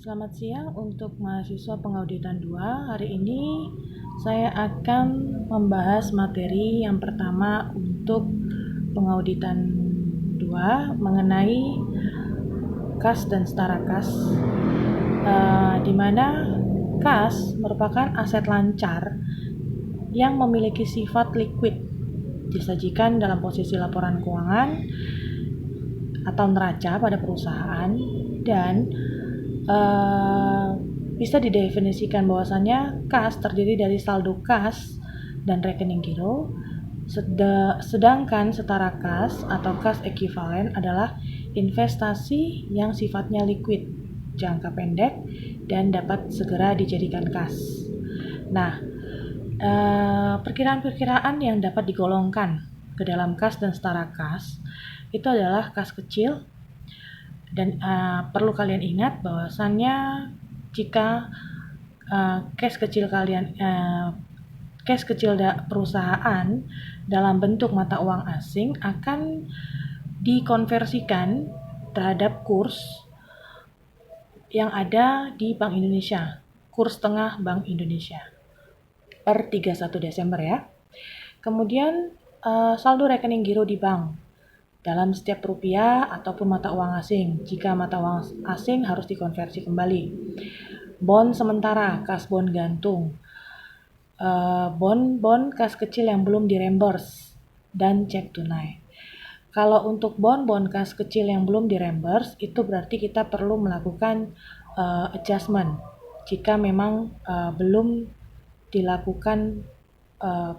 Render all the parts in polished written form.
Selamat siang untuk mahasiswa pengauditan 2. Hari ini saya akan membahas materi yang pertama untuk pengauditan 2 mengenai kas dan setara kas, di mana kas merupakan aset lancar yang memiliki sifat liquid, disajikan dalam posisi laporan keuangan atau neraca pada perusahaan, dan bisa didefinisikan bahwasannya kas terdiri dari saldo kas dan rekening giro, sedangkan setara kas atau kas ekuivalen adalah investasi yang sifatnya liquid, jangka pendek, dan dapat segera dijadikan kas. Nah, perkiraan-perkiraan yang dapat digolongkan ke dalam kas dan setara kas itu adalah kas kecil. Dan perlu kalian ingat bahwasannya jika cash kecil perusahaan dalam bentuk mata uang asing akan dikonversikan terhadap kurs yang ada di Bank Indonesia, kurs tengah Bank Indonesia per 31 Desember ya. Kemudian saldo rekening giro di bank dalam setiap rupiah ataupun mata uang asing. Jika mata uang asing harus dikonversi kembali. Bond sementara, kas bond gantung, bond kas kecil yang belum direimburse, dan cek tunai. Kalau untuk bond kas kecil yang belum direimburse, itu berarti kita perlu melakukan adjustment jika memang belum dilakukan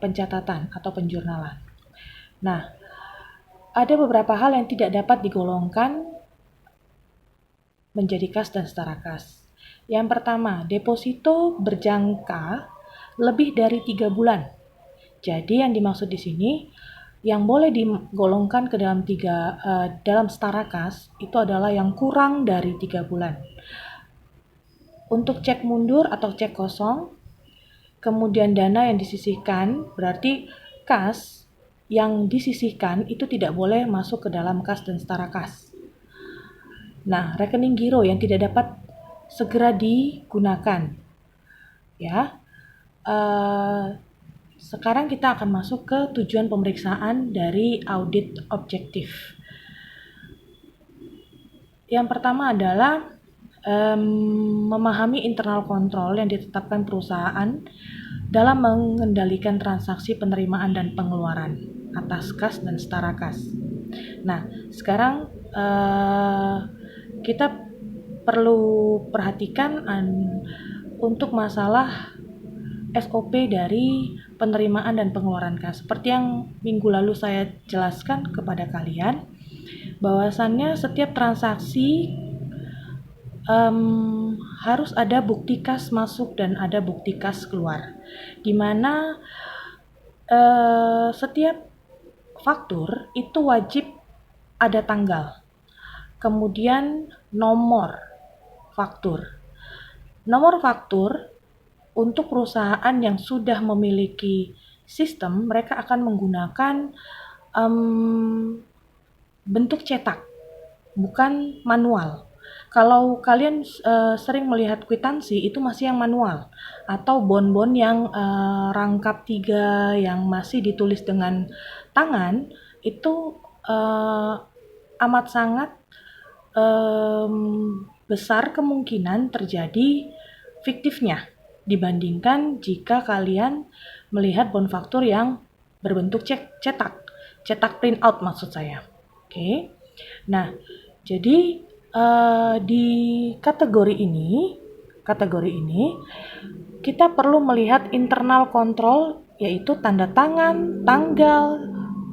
pencatatan atau penjurnalan. Nah, ada beberapa hal yang tidak dapat digolongkan menjadi kas dan setara kas. Yang pertama, deposito berjangka lebih dari 3 bulan. Jadi yang dimaksud di sini, yang boleh digolongkan ke dalam setara kas itu adalah yang kurang dari 3 bulan. Untuk cek mundur atau cek kosong, kemudian dana yang disisihkan, berarti kas yang disisihkan itu tidak boleh masuk ke dalam kas dan setara kas. Nah, rekening giro yang tidak dapat segera digunakan. Ya, sekarang kita akan masuk ke tujuan pemeriksaan dari audit objektif. Yang pertama adalah memahami internal control yang ditetapkan perusahaan dalam mengendalikan transaksi penerimaan dan pengeluaran atas kas dan setara kas. Nah, sekarang kita perlu perhatikan untuk masalah SOP dari penerimaan dan pengeluaran kas. Seperti yang minggu lalu saya jelaskan kepada kalian, bahwasannya setiap transaksi harus ada bukti kas masuk dan ada bukti kas keluar, di mana setiap faktur itu wajib ada tanggal, kemudian nomor faktur. Nomor faktur untuk perusahaan yang sudah memiliki sistem, mereka akan menggunakan bentuk cetak, bukan manual. Kalau kalian sering melihat kwitansi, itu masih yang manual, atau bon-bon yang rangkap 3 yang masih ditulis dengan tangan, itu amat sangat besar kemungkinan terjadi fiktifnya dibandingkan jika kalian melihat bon faktur yang berbentuk cetak print out maksud saya. Oke. Nah, jadi di kategori ini kita perlu melihat internal control, yaitu tanda tangan, tanggal,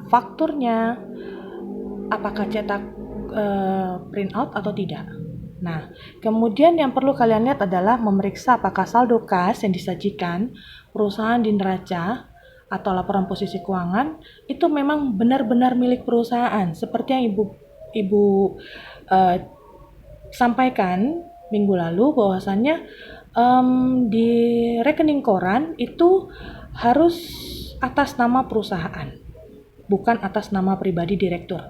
fakturnya, apakah cetak print out atau tidak. Nah, kemudian yang perlu kalian lihat adalah memeriksa apakah saldo kas yang disajikan perusahaan di neraca atau laporan posisi keuangan itu memang benar-benar milik perusahaan, seperti yang Ibu sampaikan minggu lalu, bahwasannya di rekening koran itu harus atas nama perusahaan, bukan atas nama pribadi direktur.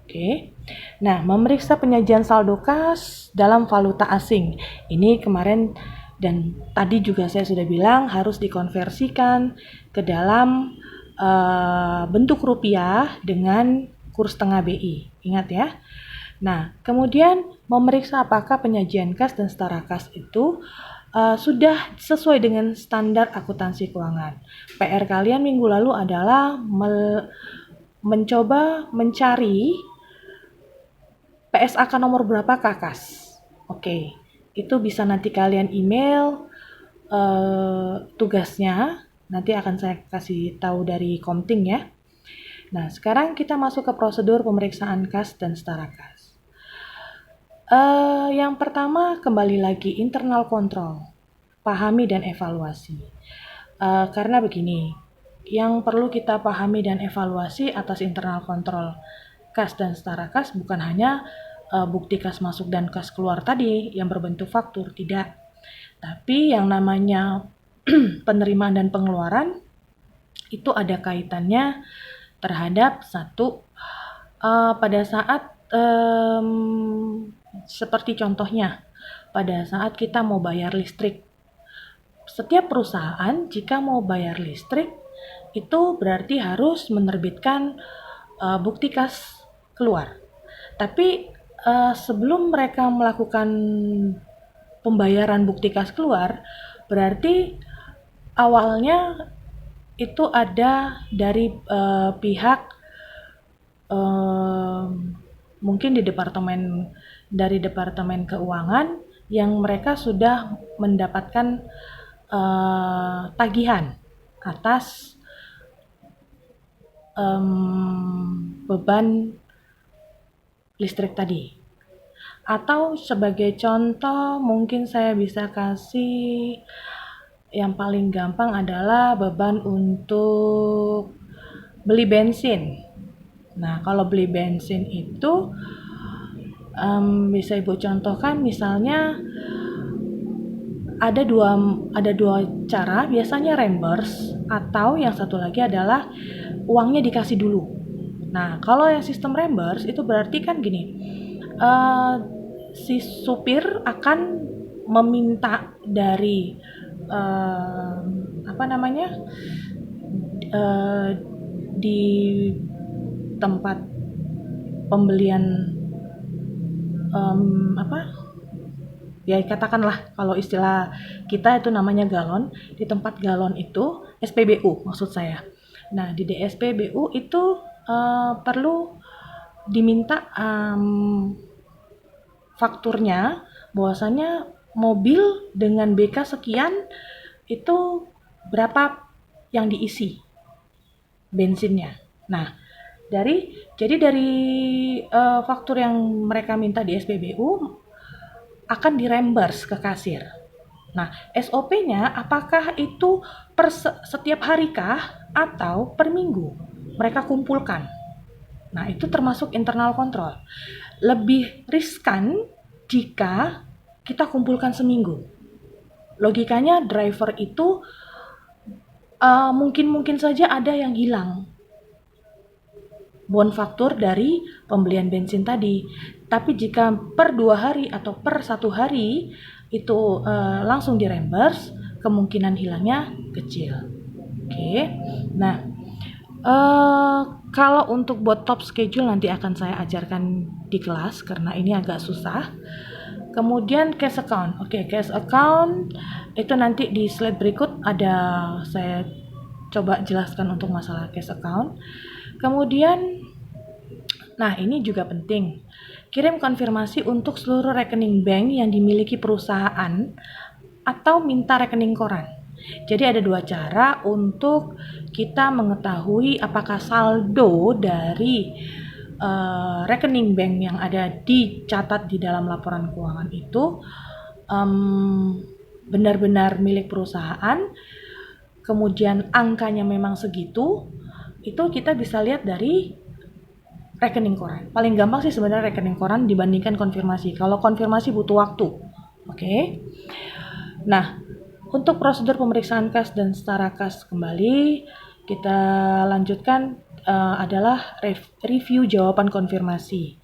Oke. Nah, memeriksa penyajian saldo kas dalam valuta asing. Ini kemarin dan tadi juga saya sudah bilang harus dikonversikan ke dalam bentuk rupiah dengan kurs tengah BI. Ingat ya. Nah, kemudian memeriksa apakah penyajian kas dan setara kas itu sudah sesuai dengan standar akuntansi keuangan. PR kalian minggu lalu adalah mencoba mencari PSAK nomor berapa kas. Oke, itu bisa nanti kalian email tugasnya. Nanti akan saya kasih tahu dari Komting ya. Nah, sekarang kita masuk ke prosedur pemeriksaan kas dan setara kas. Yang pertama, kembali lagi internal control. Pahami dan evaluasi. Karena begini, yang perlu kita pahami dan evaluasi atas internal control kas dan setara kas bukan hanya bukti kas masuk dan kas keluar tadi yang berbentuk faktur, tidak. Tapi yang namanya penerimaan dan pengeluaran itu ada kaitannya terhadap satu pada saat seperti contohnya pada saat kita mau bayar listrik. Setiap perusahaan jika mau bayar listrik itu berarti harus menerbitkan bukti kas keluar. Tapi sebelum mereka melakukan pembayaran bukti kas keluar, berarti awalnya itu ada dari pihak mungkin dari departemen keuangan yang mereka sudah mendapatkan tagihan atas beban listrik tadi. Atau sebagai contoh mungkin saya bisa kasih yang paling gampang adalah beban untuk beli bensin. Nah, kalau beli bensin itu bisa Ibu contohkan misalnya ada dua cara, biasanya reimburse atau yang satu lagi adalah uangnya dikasih dulu. Nah, kalau yang sistem reimburse itu berarti kan gini, si supir akan meminta dari di tempat pembelian ya katakanlah kalau istilah kita itu namanya galon, di tempat galon itu SPBU maksud saya. Nah, di DSPBU itu perlu diminta fakturnya bahwasanya mobil dengan BK sekian itu berapa yang diisi bensinnya. Nah, dari faktur yang mereka minta di SPBU akan direimburse ke kasir. Nah, SOP-nya apakah itu per setiap hari kah atau per minggu mereka kumpulkan. Nah, itu termasuk internal control. Lebih riskan jika kita kumpulkan seminggu. Logikanya driver itu mungkin saja ada yang hilang bon faktur dari pembelian bensin tadi. Tapi jika per 2 hari atau per 1 hari itu langsung direimburse, kemungkinan hilangnya kecil. Oke. Nah, kalau untuk buat top schedule nanti akan saya ajarkan di kelas karena ini agak susah. Kemudian cash account. Oke, cash account itu nanti di slide berikut ada saya coba jelaskan untuk masalah cash account. Kemudian, nah ini juga penting. Kirim konfirmasi untuk seluruh rekening bank yang dimiliki perusahaan atau minta rekening koran. Jadi ada 2 cara untuk kita mengetahui apakah saldo dari rekening bank yang ada dicatat di dalam laporan keuangan itu benar-benar milik perusahaan, kemudian angkanya memang segitu, itu kita bisa lihat dari rekening koran. Paling gampang sih sebenarnya rekening koran dibandingkan konfirmasi. Kalau konfirmasi butuh waktu. Oke. Nah, untuk prosedur pemeriksaan kas dan setara kas kembali, kita lanjutkan adalah review jawaban konfirmasi.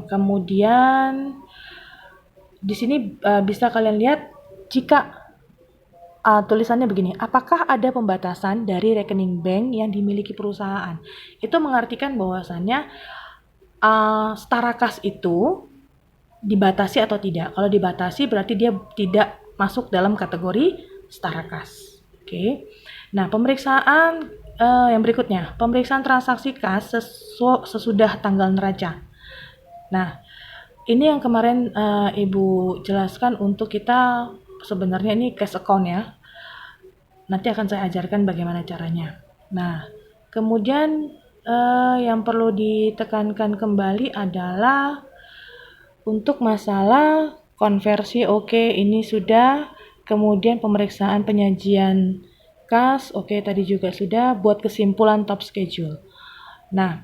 Kemudian di sini bisa kalian lihat jika tulisannya begini, apakah ada pembatasan dari rekening bank yang dimiliki perusahaan? Itu mengartikan bahwasannya setara kas itu dibatasi atau tidak. Kalau dibatasi berarti dia tidak masuk dalam kategori setara kas. Oke. Nah, pemeriksaan yang berikutnya, pemeriksaan transaksi kas sesudah tanggal neraca. Nah, ini yang kemarin Ibu jelaskan untuk kita sebenarnya ini cash account ya. Nanti akan saya ajarkan bagaimana caranya. Nah, kemudian yang perlu ditekankan kembali adalah untuk masalah konversi ini sudah, kemudian pemeriksaan penyajian kas, tadi juga sudah, buat kesimpulan top schedule. Nah,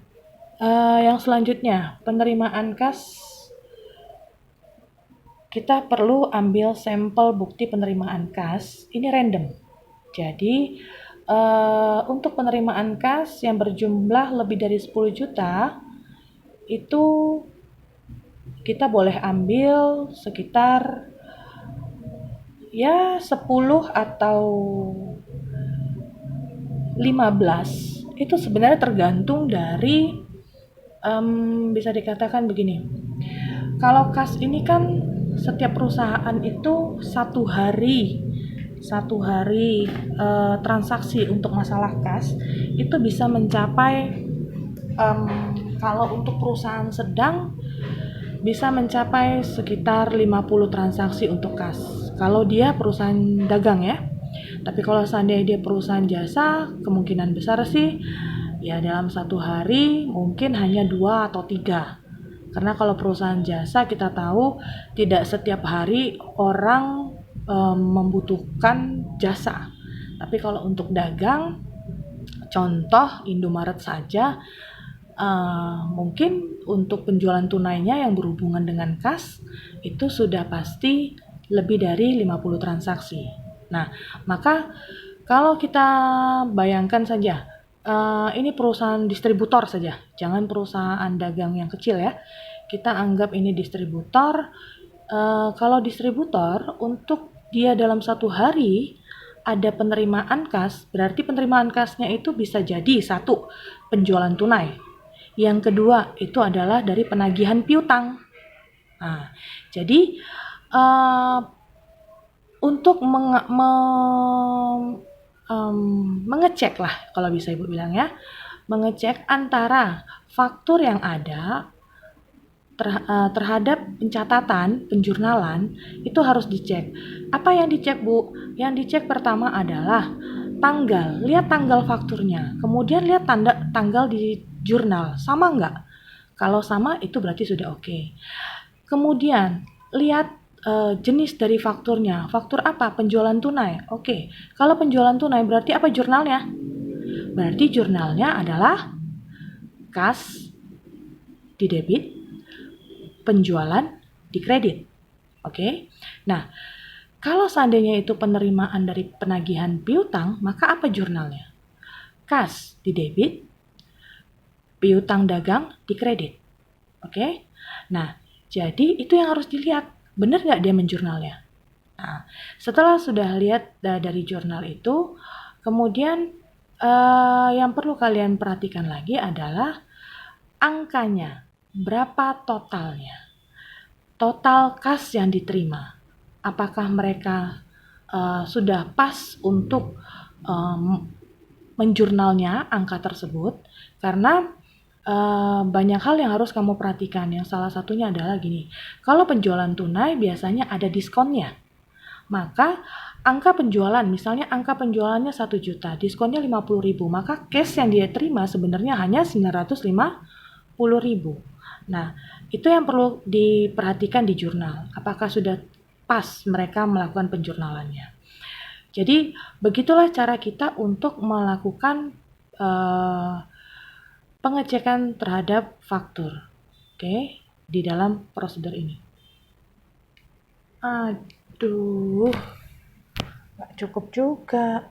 yang selanjutnya, penerimaan kas, kita perlu ambil sampel bukti penerimaan kas, ini random. Jadi, untuk penerimaan kas yang berjumlah lebih dari 10 juta, itu kita boleh ambil sekitar ya 10 atau 15. Itu sebenarnya tergantung dari bisa dikatakan begini. Kalau kas ini kan setiap perusahaan itu satu hari transaksi untuk masalah kas itu bisa mencapai kalau untuk perusahaan sedang bisa mencapai sekitar 50 transaksi untuk kas. Kalau dia perusahaan dagang ya. Tapi kalau seandainya dia perusahaan jasa, kemungkinan besar sih ya dalam satu hari mungkin hanya 2 atau 3. Karena kalau perusahaan jasa kita tahu tidak setiap hari orang membutuhkan jasa. Tapi kalau untuk dagang, contoh Indomaret saja, mungkin untuk penjualan tunainya yang berhubungan dengan kas itu sudah pasti lebih dari 50 transaksi. Nah, maka kalau kita bayangkan saja, ini perusahaan distributor saja, jangan perusahaan dagang yang kecil ya. Kita anggap ini distributor. Kalau distributor, untuk dia dalam satu hari ada penerimaan kas, berarti penerimaan kasnya itu bisa jadi satu, penjualan tunai. Yang kedua itu adalah dari penagihan piutang. Nah, jadi untuk mengecek lah, kalau bisa Ibu bilang ya, mengecek antara faktur yang ada terhadap pencatatan, penjurnalan, itu harus dicek. Apa yang dicek, Bu? Yang dicek pertama adalah tanggal. Lihat tanggal fakturnya. Kemudian lihat tanggal di jurnal. Sama nggak? Kalau sama, itu berarti sudah oke. Kemudian, lihat jenis dari fakturnya. Faktur apa? Penjualan tunai. Oke. Kalau penjualan tunai, berarti apa jurnalnya? Berarti jurnalnya adalah kas di debit, penjualan di kredit. Oke. Nah, kalau seandainya itu penerimaan dari penagihan piutang, maka apa jurnalnya? Kas di debit, piutang dagang di kredit. Oke. Nah, jadi itu yang harus dilihat. Benar nggak dia menjurnalnya? Nah, setelah sudah lihat dari jurnal itu, kemudian yang perlu kalian perhatikan lagi adalah angkanya. Berapa totalnya? Total kas yang diterima. Apakah mereka sudah pas untuk menjurnalnya angka tersebut? Karena banyak hal yang harus kamu perhatikan. Yang salah satunya adalah gini, kalau penjualan tunai biasanya ada diskonnya. Maka angka penjualan, misalnya angka penjualannya 1 juta, diskonnya 50.000, maka cash yang dia terima sebenarnya hanya 950.000. Nah, itu yang perlu diperhatikan di jurnal. Apakah sudah pas mereka melakukan penjurnalannya. Jadi, begitulah cara kita untuk melakukan pengecekan terhadap faktur. Oke, di dalam prosedur ini. Aduh, nggak cukup juga.